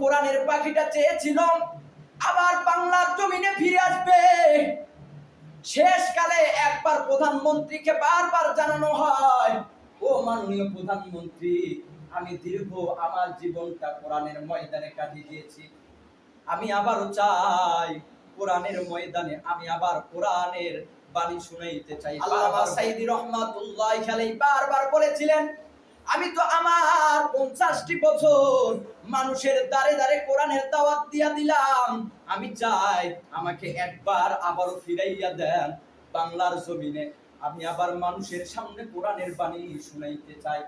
কোরআনের পাখিটা চেয়েছিল আবার বাংলার জমিনে ফিরে আসবে। শেষকালে একবার প্রধানমন্ত্রীকে বারবার জানানো হয়, ও মাননীয় প্রধানমন্ত্রী, আমি দীর্ঘ আমার জীবনটা কোরআনের ময়দানে কাটিয়ে দিয়েছি, আমি আবারও চাই কোরআনের ময়দানে আমি আবার কোরআনের বাণী শুনাইতে চাই। আল্লামা সাইদি রহমাতুল্লাহি আলাইহি বারবার বলেছিলেন, আমি তো আমার 50টি বছর মানুষের দ্বারে দ্বারে কোরআনের দাওয়াত দিয়া দিলাম, আমি চাই আমাকে একবার আবারও ফিরাইয়া দেন বাংলার জমিনে, আমি আবার মানুষের সামনে কোরআনের বাণী শুনাইতে চাই,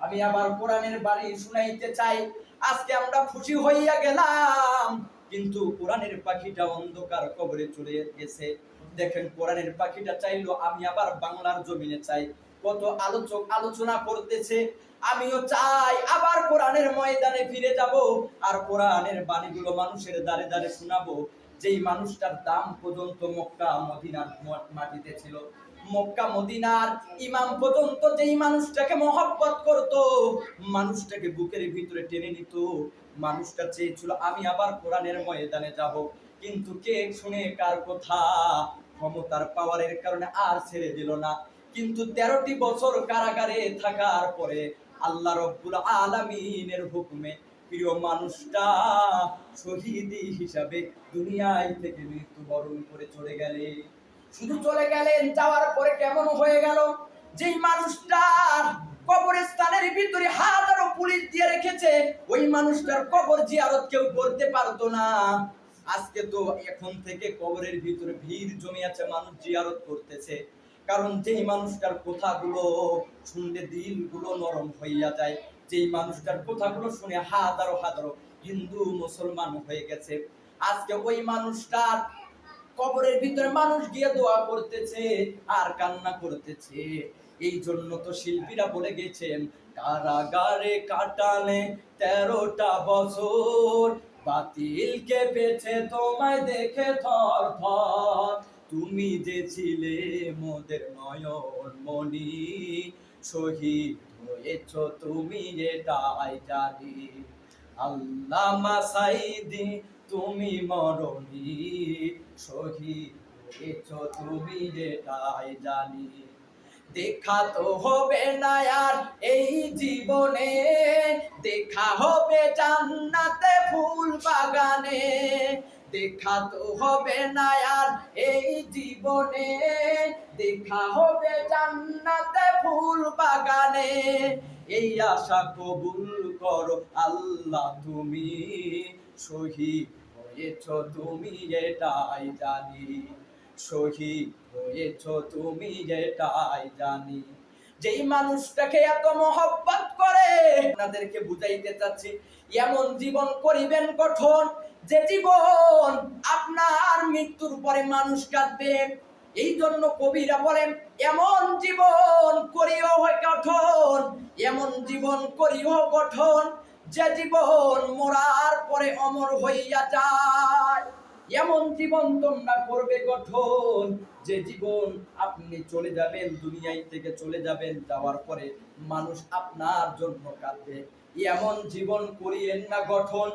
আমি আবার কোরআনের বাণী শুনাইতে চাই। আজকে আমরা খুশি হইয়া গেলাম, কিন্তু কোরআনের পাখিটা অন্ধকার কবরে চলে গেছে। দেখেন, কোরআনের পাখিটা চাইলো আমি আবার বাংলার জমিনে চাই। কত আলোচক আলোচনা করতেছে, আমিও চাই আবার কোরআনের ময়দানে ফিরে যাব আর কোরআনের বাণীগুলো মানুষের দ্বারে দ্বারে শোনাবো। যেই মানুষটার দাম পর্যন্ত মক্কা মদিনার মাটিতে ছিল, মক্কা মদিনার ইমাম পর্যন্ত যেই মানুষটাকে মহব্বত করত, মানুষটাকে বুকের ভিতরে টেনে নিত, মানুষটা চেয়েছিল আমি আবার কোরআনের ময়দানে যাব, কিন্তু কে শুনে কার কথা, ক্ষমতার পাওয়ারের কারণে আর ছেড়ে দিল না। কিন্তু 13টি বছর কারাগারে থাকার পরে আল্লাহ রব্বুল আলামিনের হুকুমে প্রিয় মানুষটা শহীদ হিসাবে দুনিয়ায় থেকে মৃত্যুবরণ করে চলে গেলেন। শুধু চলে গেলেন, যাওয়ার পরে কেমন হয়ে গেল, যেই মানুষটার কবরস্থানের ভিতরে হাজারো পুলিশ দিয়ে রেখেছে, ওই মানুষটার কবর জিয়ারত কেউ করতে পারতো না। আজকে তো এখন থেকে কবরের ভিতরে ভিড় জমে আছে, মানুষ জিয়ারত করতেছে, কারণ যেই মানুষটার কথাগুলো শুনলে দিলগুলো নরম হইয়া যায়, যেই মানুষটার কথাগুলো শুনে হাজারো হাজারো হিন্দু মুসলমান হয়ে গেছে। আজকে ওই মানুষটার কবরের ভিতরে মানুষ গিয়ে দোয়া করতেছে আর কান্না করতেছে। এই জন্য তো শিল্পীরা বলে গেছেন, কারাগারে কাটালে 13টা বছর, বাতিলকে পেছে তোমায় দেখে থর থর, তুমি যে ছিলে মোদের নয়ন মনি, শহীদ হয়েছ তুমি এটাই জানি। আল্লামা সাইদি তুমি মরণি, শহীদ হয়েছ তুমি এটাই জানি। দেখা তো হবে না আর এই জীবনে, দেখা হবে জান্নাতে ফুল বাগানে, দেখা তো হবে না আর এই জীবনে, দেখা হবে জান্নাতে ফুল বাগানে, এই আশা কবুল করো আল্লাহ তুমি, শহীদ হয়েছ তুমি এটাই জানি, শহীদ হয়েছ তুমি এটাই জানি। যেই মানুষটাকে এত মহব্বত করে, আপনাদেরকে বুঝাইতে চাচ্ছি, এমন জীবন করিবেন গঠন, যে জীবন আপনার মৃত্যুর পরে মানুষ কাঁদবে। এই জন্য কবিরা বলেন, এমন জীবন করিও গঠন, এমন জীবন করিও গঠন, যে জীবন মরার পরে অমর হইয়া যায়। এমন জীবন তোমরা করবে গঠন, যে জীবন আপনি চলে যাবেন, দুনিয়ায় থেকে চলে যাবেন, যাওয়ার পরে মানুষ আপনার জন্য কাঁদবে। এমন জীবন করিয়েন না গঠন,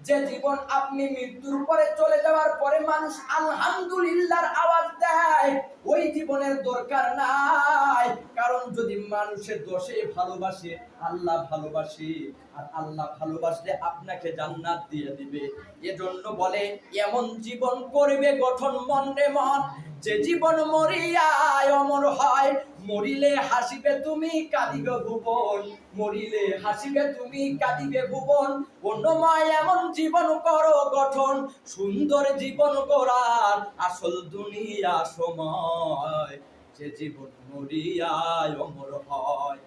যে জীবন আপনি মৃত্যুর পরে চলে যাওয়ার পরে মানুষ আলহামদুলিল্লাহর আওয়াজ দেয়, ওই জীবনের দরকার নাই। কারণ যদি মানুষের দোষে ভালোবাসে, আল্লাহ ভালোবাসে, আর আল্লাহ ভালোবাসলে আপনাকে জান্নাত দিয়ে দিবে। এজন্য বলে, এমন জীবন করবে গঠন মন রে মন, যে জীবন মরিয়া অমর হয়, মরিলে হাসিবে তুমি কাঁদিবে ভুবন, মরিলে হাসিবে তুমি কাঁদিবে ভুবন, অন্যময় এমন জীবন করো গঠন, সুন্দর জীবন গড়ার আসল দুনিয়া সময়, যে জীবন মরিয়া অমর হয়।